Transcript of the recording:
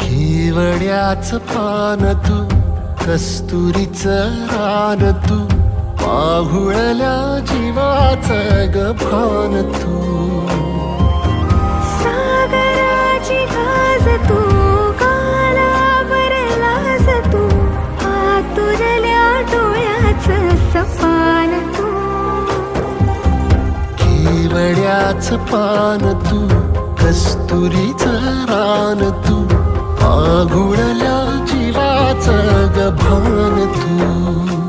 केवड्याच पान तू, कस्तुरीचं रान तू, पाहुळल्या जीवाचं ग भान तू. सागराची गाज तू, कालावरलास तू, आतुरल्या डोळ्याचं सपान तू. केवड्याच पान तू, कस्तुरीचं रान तू, आघुळल्या जीवाचं ग भान तू.